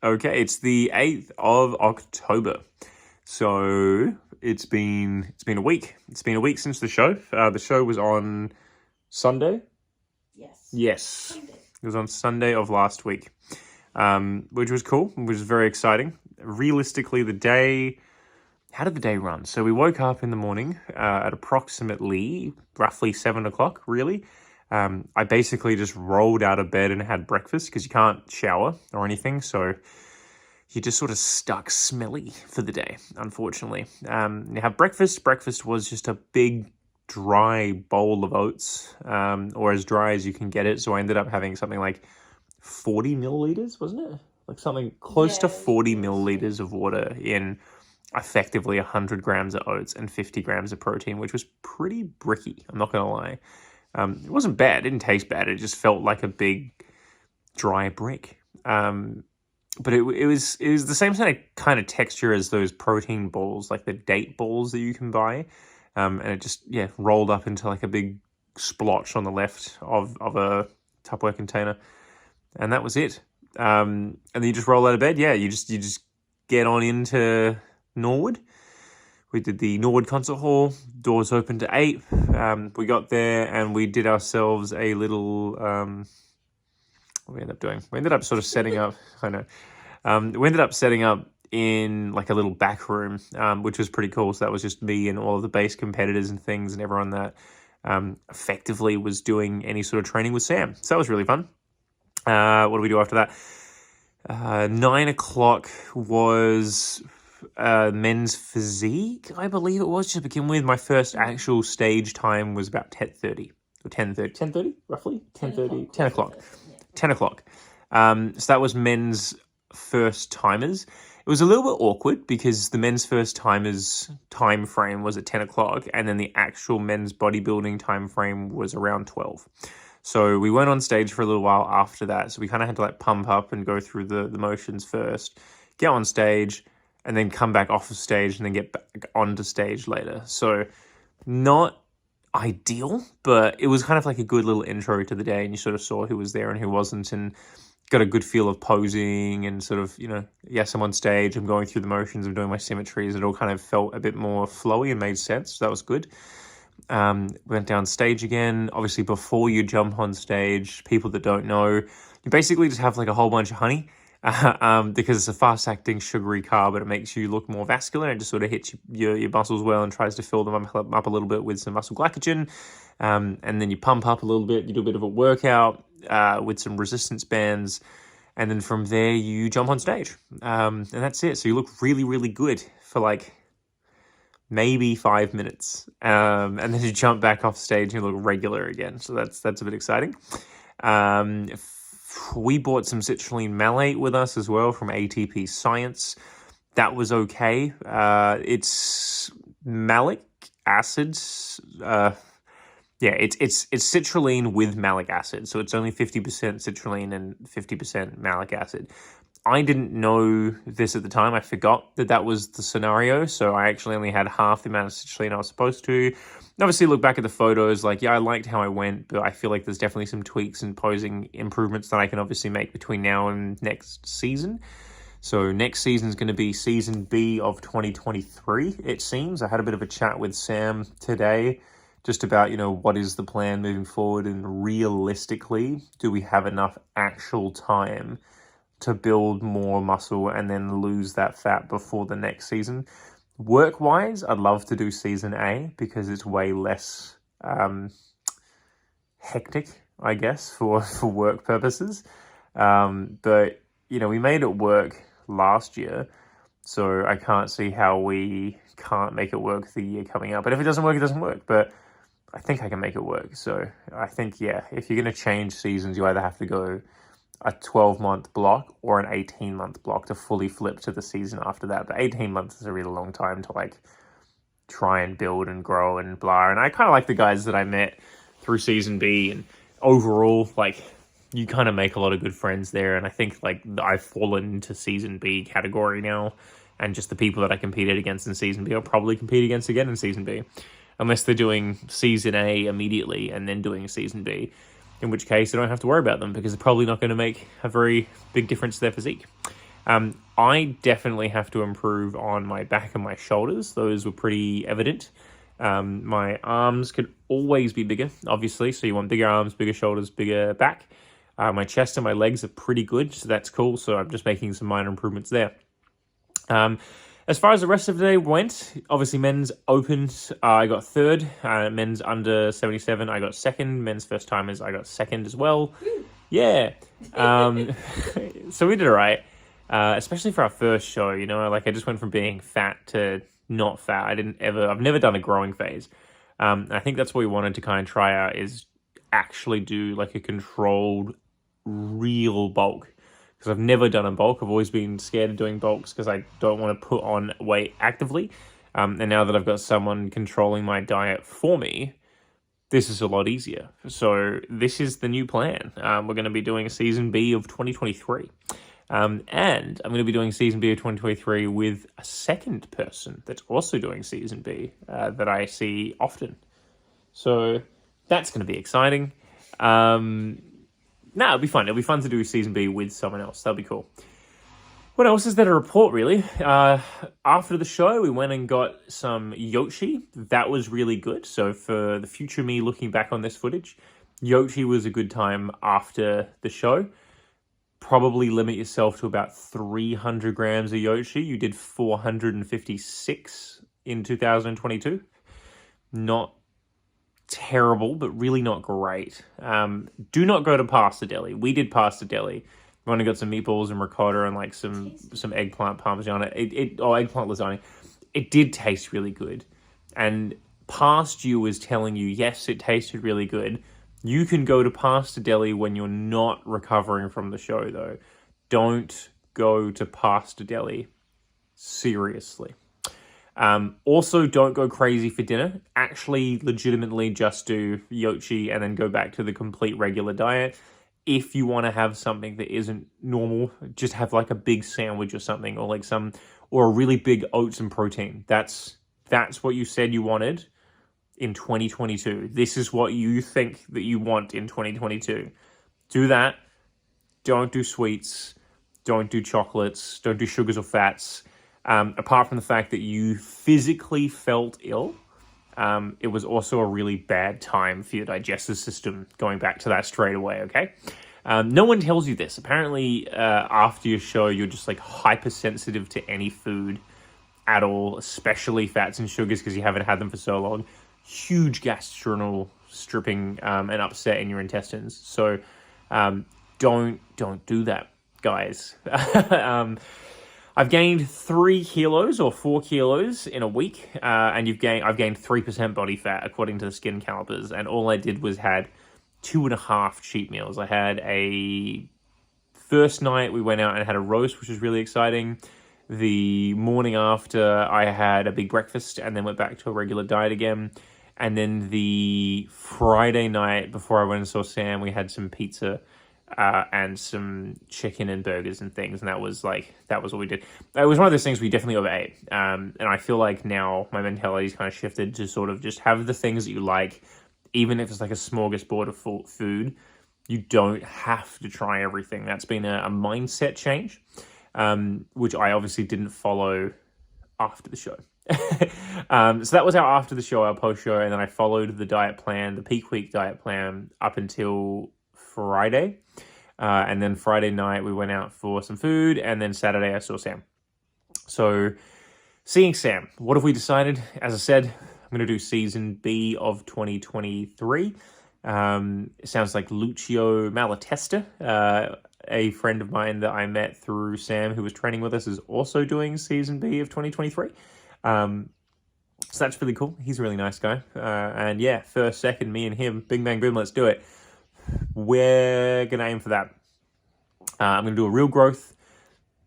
Okay, it's the 8th of October. So it's been a week. It's been a week since the show. The show was on Sunday. Yes. Sunday. It was on Sunday of last week, which was cool, which was very exciting. Realistically, how did the day run? So we woke up in the morning at approximately roughly 7 o'clock, really. I basically just rolled out of bed and had breakfast because you can't shower or anything. So you're just sort of stuck smelly for the day, unfortunately. You have breakfast. Breakfast was just a big dry bowl of oats, or as dry as you can get it. So I ended up having something like 40 milliliters, wasn't it? Like something close to 40 milliliters of water in effectively 100 grams of oats and 50 grams of protein, which was pretty bricky, I'm not going to lie. It wasn't bad. It didn't taste bad. It just felt like a big dry brick. But it was the same kind of texture as those protein balls, like the date balls that you can buy. And it just, rolled up into like a big splotch on the left of a Tupperware container. And that was it. And then you just roll out of bed. Yeah, you just get on into Norwood. We did the Norwood concert hall. Doors opened at 8. We got there and we did ourselves a little... what we ended up doing? We ended up sort of setting up... I know. We ended up setting up in like a little back room, which was pretty cool. So that was just me and all of the base competitors and things and everyone that effectively was doing any sort of training with Sam. So that was really fun. What do we do after that? 9 o'clock was men's physique, I believe it was, to begin with. My first actual stage time was about 10:30 or 10:30. 10:30, roughly? 10:30, 10 o'clock. 10 o'clock. So that was men's first timers. It was a little bit awkward because the men's first timers time frame was at 10 o'clock and then the actual men's bodybuilding time frame was around 12. So we went on stage for a little while after that. So we kind of had to like pump up and go through the motions first, get on stage, and then come back off of stage and then get back onto stage later. So not ideal, but it was kind of like a good little intro to the day, and you sort of saw who was there and who wasn't, and got a good feel of posing and sort of, yes, I'm on stage, I'm going through the motions, I'm doing my symmetries. It all kind of felt a bit more flowy and made sense. So that was good. Went down stage again. Obviously, before you jump on stage, people that don't know, you basically just have like a whole bunch of honey because it's a fast-acting sugary carb, and it makes you look more vascular. It just sort of hits your muscles well and tries to fill them up a little bit with some muscle glycogen. And then you pump up a little bit. You do a bit of a workout with some resistance bands. And then from there, you jump on stage. And that's it. So you look really, really good for like maybe 5 minutes. And then you jump back off stage and you look regular again. So that's a bit exciting. We bought some citrulline malate with us as well from ATP Science. That was okay. It's malic acids. It's citrulline with malic acid. So it's only 50% citrulline and 50% malic acid. I didn't know this at the time. I forgot that was the scenario. So I actually only had half the amount of citrulline I was supposed to. Obviously, look back at the photos, I liked how I went, but I feel like there's definitely some tweaks and posing improvements that I can obviously make between now and next season. So next season is going to be season B of 2023, it seems. I had a bit of a chat with Sam today just about, what is the plan moving forward, and realistically, do we have enough actual time to build more muscle and then lose that fat before the next season? Work-wise, I'd love to do season A because it's way less hectic, I guess, for work purposes. But, we made it work last year, so I can't see how we can't make it work the year coming up. But if it doesn't work, it doesn't work. But I think I can make it work. So I think, if you're going to change seasons, you either have to go a 12-month block or an 18-month block to fully flip to the season after that. But 18 months is a really long time to try and build and grow and blah. And I kind of like the guys that I met through season B, and overall, you kind of make a lot of good friends there. And I think I've fallen into season B category now, and just the people that I competed against in season B I'll probably compete against again in season B, unless they're doing season A immediately and then doing season B, in which case I don't have to worry about them because they're probably not going to make a very big difference to their physique. I definitely have to improve on my back and my shoulders. Those were pretty evident. My arms could always be bigger, obviously. So you want bigger arms, bigger shoulders, bigger back. My chest and my legs are pretty good, so that's cool. So I'm just making some minor improvements there. As far as the rest of the day went, obviously men's opened, I got third. Men's under 77, I got second. Men's first timers, I got second as well. Yeah. So we did all right. Especially for our first show, you know, like I just went from being fat to not fat. I've never done a growing phase. I think that's what we wanted to kind of try out, is actually do like a controlled, real bulk. Because I've never done a bulk. I've always been scared of doing bulks because I don't want to put on weight actively. And now that I've got someone controlling my diet for me, this is a lot easier. So this is the new plan. We're going to be doing Season B of 2023. And I'm going to be doing Season B of 2023 with a second person that's also doing Season B that I see often. So that's going to be exciting. It'll be fun. It'll be fun to do Season B with someone else. That'll be cool. What else is there to report, really? After the show, we went and got some Yochi. That was really good. So for the future me looking back on this footage, Yochi was a good time after the show. Probably limit yourself to about 300 grams of Yochi. You did 456 in 2022. Not terrible, but really not great. Do not go to Pasta Deli. We did Pasta Deli. We only got some meatballs and ricotta and like some eggplant parmesan. Eggplant lasagna. It did taste really good. And past you was telling you, yes, it tasted really good. You can go to Pasta Deli when you're not recovering from the show, though. Don't go to Pasta Deli. Seriously. Also, don't go crazy for dinner. Actually, legitimately just do Yochi and then go back to the complete regular diet. If you want to have something that isn't normal, just have like a big sandwich or something, or a really big oats and protein. That's what you said you wanted in 2022. This is what you think that you want in 2022. Do that. Don't do sweets. Don't do chocolates. Don't do sugars or fats. Apart from the fact that you physically felt ill, it was also a really bad time for your digestive system, going back to that straight away, okay? No one tells you this. Apparently, after your show, you're just like hypersensitive to any food at all, especially fats and sugars because you haven't had them for so long. Huge gastrointestinal stripping and upset in your intestines. So don't do that, guys. I've gained 3 kilos or 4 kilos in a week, and I've gained 3% body fat according to the skin calipers. And all I did was had 2.5 cheat meals. I had a first night we went out and had a roast, which was really exciting. The morning after, I had a big breakfast and then went back to a regular diet again. And then the Friday night before I went and saw Sam, we had some pizza and some chicken and burgers and things. And that was what we did. It was one of those things we definitely overate. And I feel like now my mentality's kind of shifted to sort of just have the things that you like, even if it's like a smorgasbord of food. You don't have to try everything. That's been a mindset change, which I obviously didn't follow after the show. So that was our after the show, our post show, and then I followed the diet plan, the peak week diet plan, up until Friday. And then Friday night we went out for some food, and then Saturday I saw Sam. So seeing Sam, what have we decided? As I said, I'm going to do Season B of 2023. It sounds like Lucio Malatesta, a friend of mine that I met through Sam who was training with us, is also doing Season B of 2023. So that's really cool. He's a really nice guy. And yeah, first, second, me and him, bing, bang, boom, let's do it. We're going to aim for that. I'm going to do a real growth,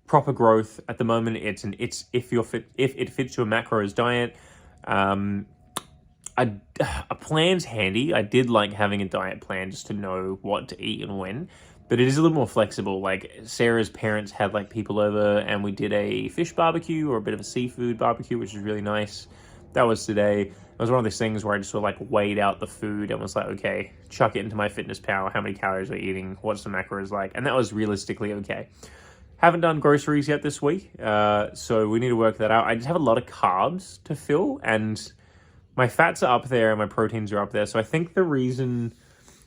proper growth. At the moment, it's if it fits your macros diet. A plan's handy. I did like having a diet plan just to know what to eat and when, but it is a little more flexible. Like Sarah's parents had like people over and we did a fish barbecue or a bit of a seafood barbecue, which was really nice. That was today. It was one of those things where I just sort of like weighed out the food and was like, okay, chuck it into my fitness pal. How many calories are we eating? What's the macros like? And that was realistically okay. Haven't done groceries yet this week, so we need to work that out. I just have a lot of carbs to fill, and my fats are up there and my proteins are up there. So I think the reason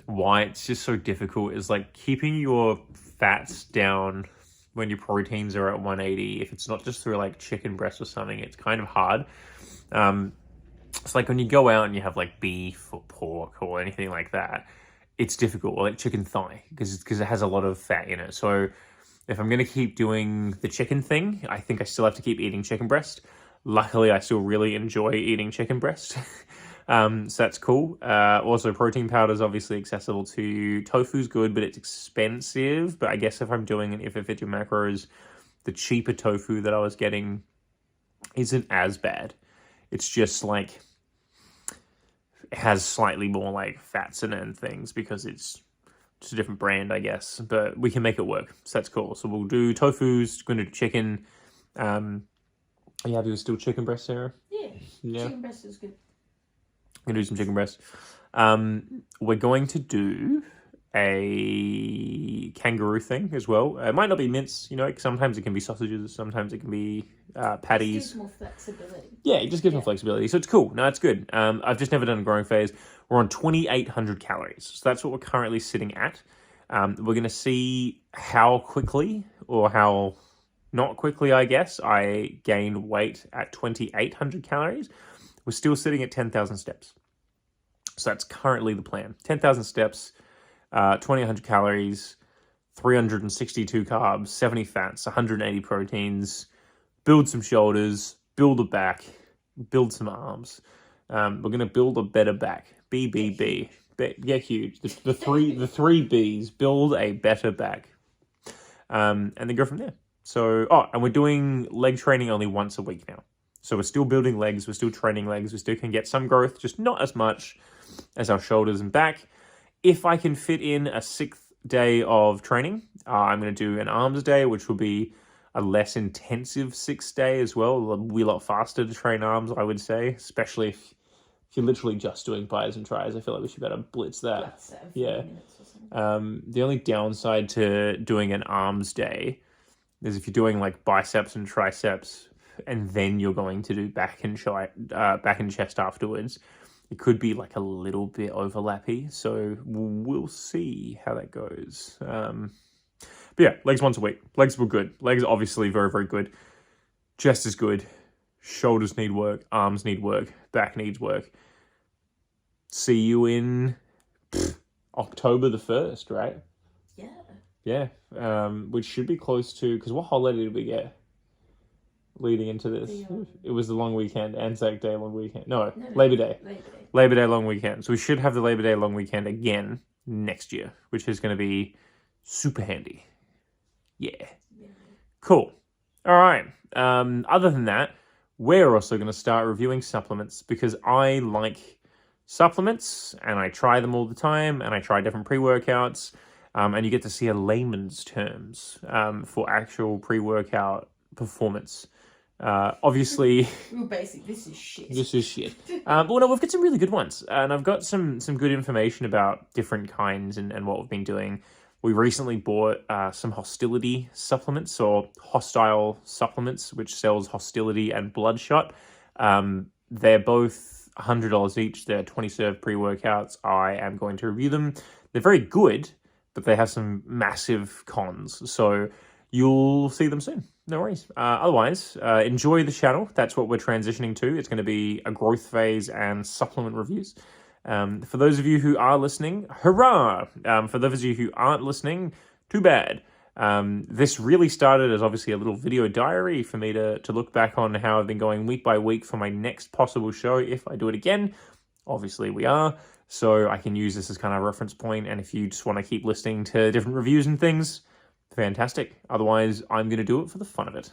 why it's just so difficult is like keeping your fats down when your proteins are at 180. If it's not just through like chicken breast or something, it's kind of hard. It's like when you go out and you have like beef or pork or anything like that, it's difficult, or like chicken thigh, because it has a lot of fat in it. So if I'm going to keep doing the chicken thing, I think I still have to keep eating chicken breast. Luckily, I still really enjoy eating chicken breast. So that's cool. Also, protein powder is obviously accessible to you. Tofu's good, but it's expensive. But I guess if I'm doing it, if it fits your macros, the cheaper tofu that I was getting isn't as bad. It's just like, it has slightly more like fats in it and things because it's just a different brand, I guess. But we can make it work. So that's cool. So we'll do tofu's, going to do chicken. Are you happy with still chicken breast, Sarah? Yeah. Chicken breast is good. I'm going to do some chicken breast. We're going to do a kangaroo thing as well. It might not be mince, you know, sometimes it can be sausages, sometimes it can be patties. It gives more flexibility. Yeah, it just gives more flexibility. So it's cool. No, it's good. I've just never done a growing phase. We're on 2,800 calories. So that's what we're currently sitting at. We're going to see how quickly, or how not quickly, I guess, I gain weight at 2,800 calories. We're still sitting at 10,000 steps. So that's currently the plan. 10,000 steps, 2,800 calories, 362 carbs, 70 fats, 180 proteins, build some shoulders, build a back, build some arms. We're going to build a better back. BBB. Get huge. The three Bs. Build a better back. And then go from there. So, and we're doing leg training only once a week now. So we're still building legs, we're still training legs, we still can get some growth, just not as much as our shoulders and back. If I can fit in a 6th day of training, I'm going to do an arms day, which will be a less intensive 6th day as well. It'll be a lot faster to train arms, I would say, especially if you're literally just doing bis and tris. I feel like we should better blitz that. Yeah. The only downside to doing an arms day is if you're doing like biceps and triceps, and then you're going to do back and chest afterwards, it could be like a little bit overlappy. So we'll see how that goes. But yeah, legs once a week. Legs were good. Legs are obviously very, very good. Chest is good. Shoulders need work. Arms need work. Back needs work. See you in October the 1st, right? Yeah. Which should be close to, because what holiday did we get leading into this? It was the long weekend, Anzac Day long weekend. No, Labor Day. Labor Day long weekend. So we should have the Labor Day long weekend again next year, which is going to be super handy. Yeah. Cool. All right. Other than that, we're also going to start reviewing supplements because I like supplements and I try them all the time and I try different pre-workouts. And you get to see a layman's terms for actual pre-workout performance. Obviously, real basic. This is shit. But no, we've got some really good ones, and I've got some good information about different kinds and what we've been doing. We recently bought some hostility supplements, or hostile supplements, which sells hostility and bloodshot. They're both $100 each. They're 20-serve pre-workouts. I am going to review them. They're very good, but they have some massive cons. So you'll see them soon. No worries. Otherwise, enjoy the channel. That's what we're transitioning to. It's going to be a growth phase and supplement reviews. For those of you who are listening, hurrah! For those of you who aren't listening, too bad. This really started as obviously a little video diary for me to look back on how I've been going week by week for my next possible show. If I do it again, obviously we are. So I can use this as kind of a reference point. And if you just want to keep listening to different reviews and things, fantastic. Otherwise, I'm going to do it for the fun of it,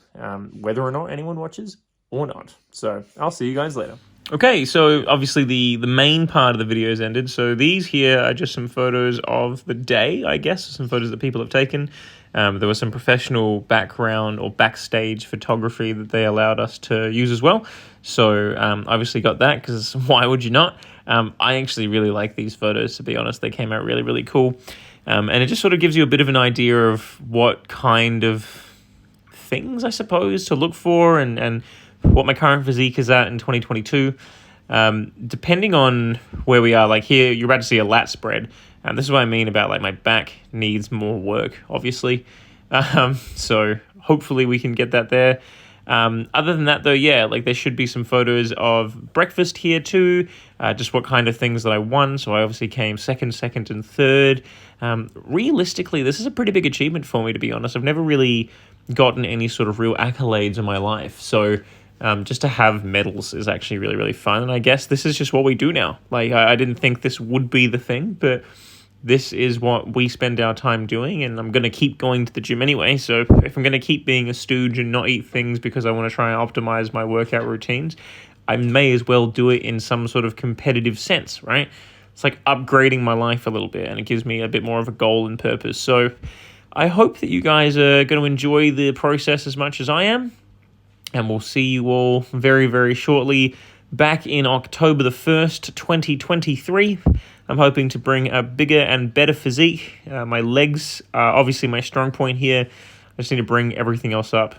whether or not anyone watches or not. So I'll see you guys later. Okay, so obviously the main part of the video has ended. So these here are just some photos of the day, I guess, some photos that people have taken. There was some professional background or backstage photography that they allowed us to use as well. So obviously got that, because why would you not? I actually really like these photos, to be honest. They came out really, really cool. And it just sort of gives you a bit of an idea of what kind of things, I suppose, to look for and what my current physique is at in 2022. Depending on where we are, like here, you're about to see a lat spread. And this is what I mean about like my back needs more work, obviously. So hopefully we can get that there. Other than that, though, yeah, like there should be some photos of breakfast here too, just what kind of things that I won. So I obviously came second, and third. Realistically, this is a pretty big achievement for me, to be honest. I've never really gotten any sort of real accolades in my life. So just to have medals is actually really, really fun. And I guess this is just what we do now. Like I didn't think this would be the thing, but this is what we spend our time doing, and I'm going to keep going to the gym anyway. So if I'm going to keep being a stooge and not eat things because I want to try and optimize my workout routines, I may as well do it in some sort of competitive sense, right? It's like upgrading my life a little bit, and it gives me a bit more of a goal and purpose. So I hope that you guys are going to enjoy the process as much as I am, and we'll see you all very, very shortly back in October the 1st, 2023. I'm hoping to bring a bigger and better physique. My legs are obviously my strong point here. I just need to bring everything else up.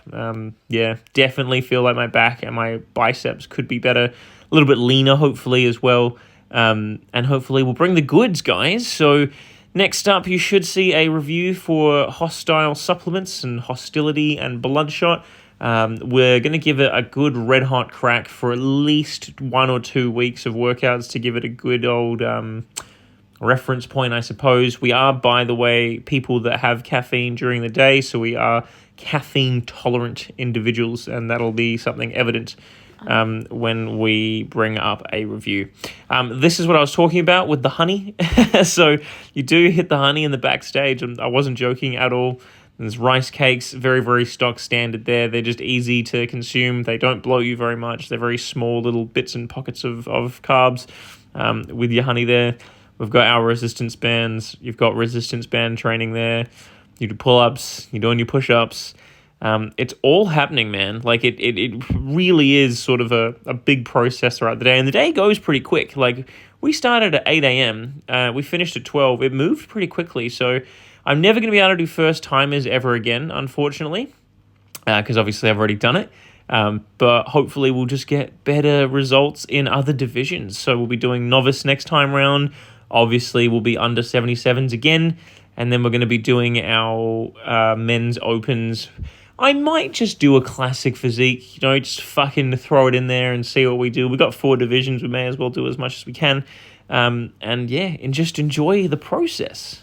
Yeah, definitely feel like my back and my biceps could be better. A little bit leaner, hopefully, as well. And hopefully we'll bring the goods, guys. So next up, you should see a review for Hostile Supplements and Hostility and Bloodshot. We're going to give it a good red hot crack for at least 1 or 2 weeks of workouts to give it a good old reference point, I suppose. We are, by the way, people that have caffeine during the day, so we are caffeine tolerant individuals, and that'll be something evident when we bring up a review. This is what I was talking about with the honey. So you do hit the honey in the backstage, and I wasn't joking at all. There's rice cakes, very, very stock standard there. They're just easy to consume. They don't bloat you very much. They're very small little bits and pockets of carbs with your honey there. We've got our resistance bands. You've got resistance band training there. You do pull-ups. You're doing your push-ups. It's all happening, man. Like, it really is sort of a big process throughout the day. And the day goes pretty quick. Like, we started at 8 a.m. We finished at 12. It moved pretty quickly, so I'm never going to be able to do first timers ever again, unfortunately, because obviously I've already done it. But hopefully we'll just get better results in other divisions. So we'll be doing novice next time round. Obviously we'll be under 77s again. And then we're going to be doing our men's opens. I might just do a classic physique, just fucking throw it in there and see what we do. We've got 4 divisions. We may as well do as much as we can. And yeah, and just enjoy the process.